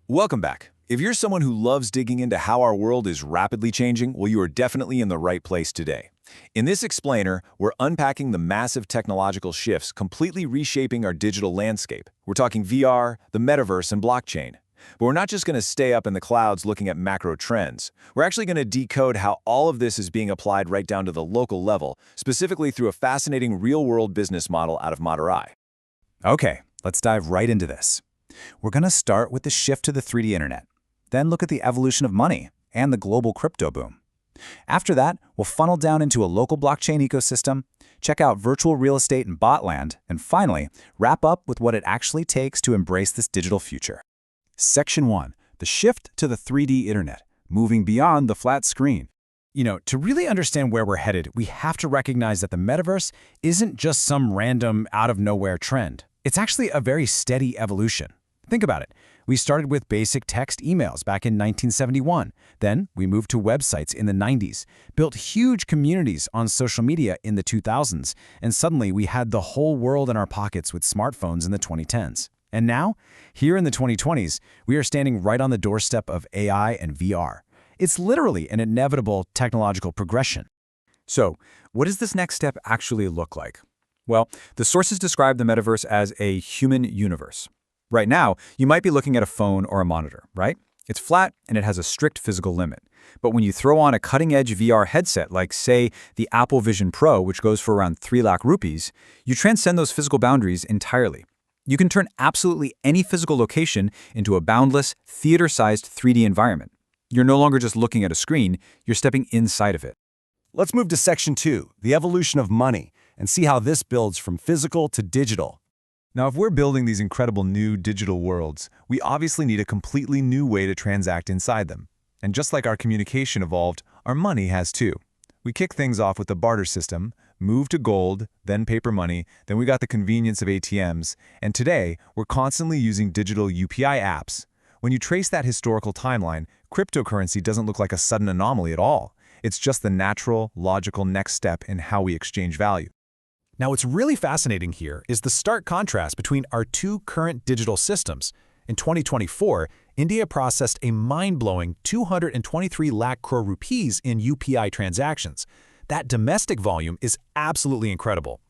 Welcome back. If you're someone who loves digging into how our world is rapidly changing, well, you are definitely in the right place today. In this explainer, we're unpacking the massive technological shifts completely reshaping our digital landscape. We're talking VR, the metaverse, and blockchain. But we're not just going to stay up in the clouds looking at macro trends. We're actually going to decode how all of this is being applied right down to the local level, specifically through a fascinating real-world business model out of Madurai. Okay, let's dive right into this. We're going to start with the shift to the 3D internet, then look at the evolution of money and the global crypto boom. After that, we'll funnel down into a local blockchain ecosystem, check out virtual real estate and botland, and finally, wrap up with what it actually takes to embrace this digital future. Section 1. The shift to the 3D internet, moving beyond the flat screen. To really understand where we're headed, we have to recognize that the metaverse isn't just some random, out-of-nowhere trend. It's actually a very steady evolution. Think about it. We started with basic text emails back in 1971. Then we moved to websites in the 90s, built huge communities on social media in the 2000s, and suddenly we had the whole world in our pockets with smartphones in the 2010s. And now, here in the 2020s, we are standing right on the doorstep of AI and VR. It's literally an inevitable technological progression. So, what does this next step actually look like? Well, the sources describe the metaverse as a human universe. Right now, you might be looking at a phone or a monitor, right? It's flat and it has a strict physical limit. But when you throw on a cutting-edge VR headset like, say, the Apple Vision Pro, which goes for around 3 lakh rupees, you transcend those physical boundaries entirely. You can turn absolutely any physical location into a boundless, theater-sized 3D environment. You're no longer just looking at a screen, you're stepping inside of it. Let's move to Section 2, the evolution of money, and see how this builds from physical to digital. Now, if we're building these incredible new digital worlds, we obviously need a completely new way to transact inside them. And just like our communication evolved, our money has too. We kick things off with the barter system, moved to gold, then paper money, then we got the convenience of ATMs, and today, we're constantly using digital UPI apps. When you trace that historical timeline, cryptocurrency doesn't look like a sudden anomaly at all. It's just the natural, logical next step in how we exchange value. Now, what's really fascinating here is the stark contrast between our two current digital systems. In 2024, India processed a mind-blowing 223 lakh crore rupees in UPI transactions. That domestic volume is absolutely incredible.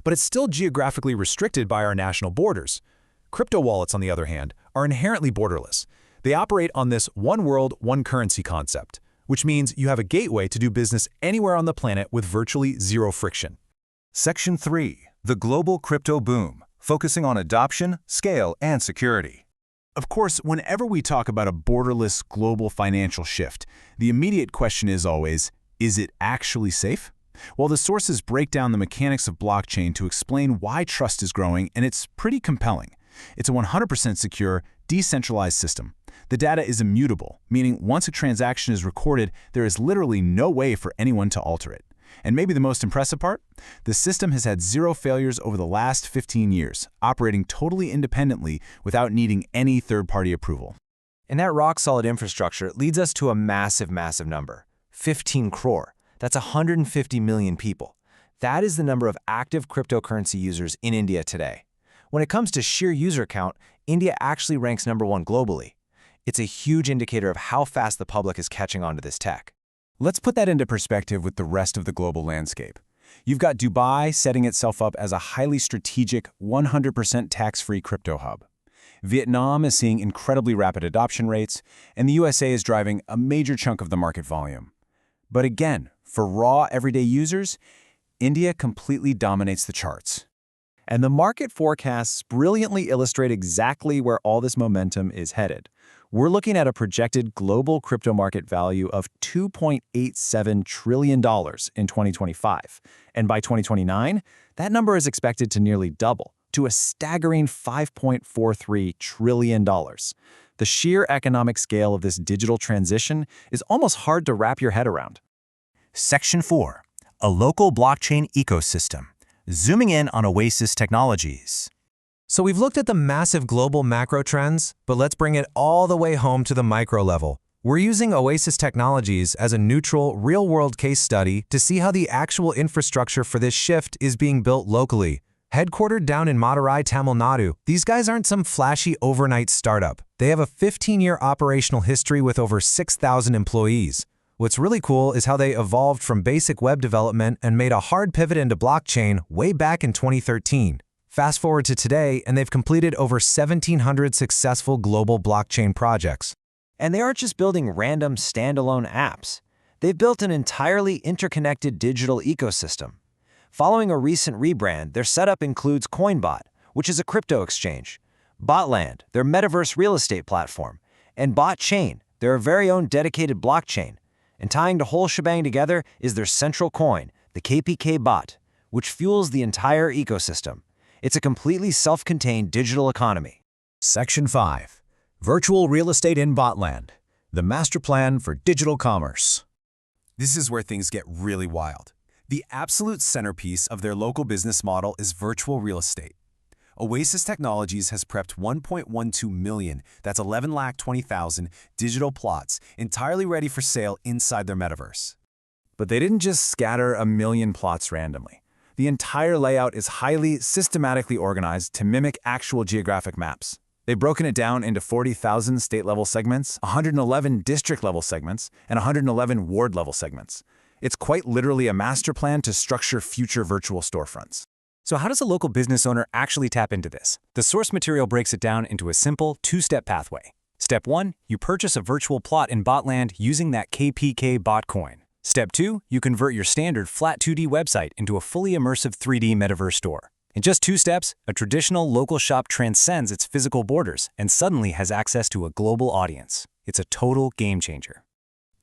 But it's still geographically restricted by our national borders. Crypto wallets, on the other hand, are inherently borderless. They operate on this one world, one currency concept, which means you have a gateway to do business anywhere on the planet with virtually zero friction. Section 3. The global crypto boom, focusing on adoption, scale, and security. Of course, whenever we talk about a borderless global financial shift, the immediate question is always, is it actually safe? Well, the sources break down the mechanics of blockchain to explain why trust is growing, and it's pretty compelling. It's a 100% secure, decentralized system. The data is immutable, meaning once a transaction is recorded, there is literally no way for anyone to alter it. And maybe the most impressive part? The system has had 0 failures over the last 15 years, operating totally independently without needing any third-party approval. And that rock-solid infrastructure leads us to a massive number, 15 crore. That's 150 million people. That is the number of active cryptocurrency users in India today. When it comes to sheer user count, India actually ranks #1 globally. It's a huge indicator of how fast the public is catching on to this tech. Let's put that into perspective with the rest of the global landscape. You've got Dubai setting itself up as a highly strategic, 100% tax-free crypto hub. Vietnam is seeing incredibly rapid adoption rates, and the USA is driving a major chunk of the market volume. But again, for raw everyday users, India completely dominates the charts. And the market forecasts brilliantly illustrate exactly where all this momentum is headed. We're looking at a projected global crypto market value of $2.87 trillion in 2025. And by 2029, that number is expected to nearly double to a staggering $5.43 trillion. The sheer economic scale of this digital transition is almost hard to wrap your head around. Section 4. A local blockchain ecosystem, zooming in on Oasis Technologies. So we've looked at the massive global macro trends, but let's bring it all the way home to the micro level. We're using Oasis Technologies as a neutral, real-world case study to see how the actual infrastructure for this shift is being built locally. Headquartered down in Madurai, Tamil Nadu, these guys aren't some flashy overnight startup. They have a 15-year operational history with over 6,000 employees. What's really cool is how they evolved from basic web development and made a hard pivot into blockchain way back in 2013. Fast forward to today, and they've completed over 1,700 successful global blockchain projects. And they aren't just building random standalone apps. They've built an entirely interconnected digital ecosystem. Following a recent rebrand, their setup includes CoinBot, which is a crypto exchange, Botland, their metaverse real estate platform, and BotChain, their very own dedicated blockchain. And tying the whole shebang together is their central coin, the KPKBot, which fuels the entire ecosystem. It's a completely self-contained digital economy. Section 5. Virtual Real Estate in Botland. The Master Plan for Digital Commerce. This is where things get really wild. The absolute centerpiece of their local business model is virtual real estate. Oasis Technologies has prepped 1.12 million, that's 11,20,000, digital plots entirely ready for sale inside their metaverse. But they didn't just scatter a million plots randomly. The entire layout is highly systematically organized to mimic actual geographic maps. They've broken it down into 40,000 state-level segments, 111 district-level segments, and 111 ward-level segments. It's quite literally a master plan to structure future virtual storefronts. So how does a local business owner actually tap into this? The source material breaks it down into a simple two-step pathway. Step 1, you purchase a virtual plot in Botland using that KPKBot coin. Step 2, you convert your standard flat 2D website into a fully immersive 3D metaverse store. In just 2 steps, a traditional local shop transcends its physical borders and suddenly has access to a global audience. It's a total game changer.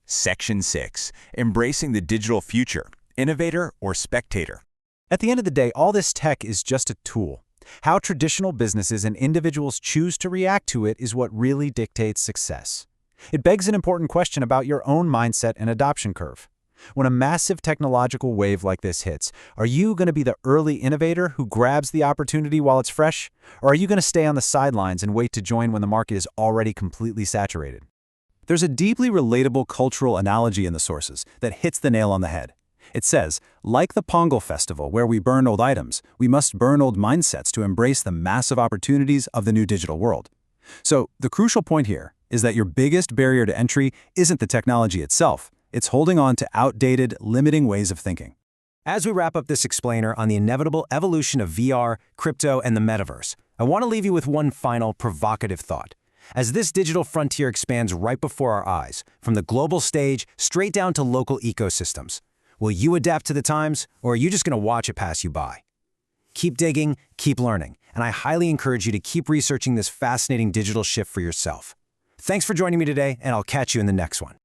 Section 6. Embracing the digital future. Innovator or spectator? At the end of the day, all this tech is just a tool. How traditional businesses and individuals choose to react to it is what really dictates success. It begs an important question about your own mindset and adoption curve. When a massive technological wave like this hits, are you going to be the early innovator who grabs the opportunity while it's fresh? Or are you going to stay on the sidelines and wait to join when the market is already completely saturated? There's a deeply relatable cultural analogy in the sources that hits the nail on the head. It says, like the Pongal festival where we burn old items, we must burn old mindsets to embrace the massive opportunities of the new digital world. So the crucial point here is that your biggest barrier to entry isn't the technology itself. It's holding on to outdated, limiting ways of thinking. As we wrap up this explainer on the inevitable evolution of VR, crypto, and the metaverse, I want to leave you with one final provocative thought. As this digital frontier expands right before our eyes, from the global stage straight down to local ecosystems, will you adapt to the times, or are you just going to watch it pass you by? Keep digging, keep learning, and I highly encourage you to keep researching this fascinating digital shift for yourself. Thanks for joining me today, and I'll catch you in the next one.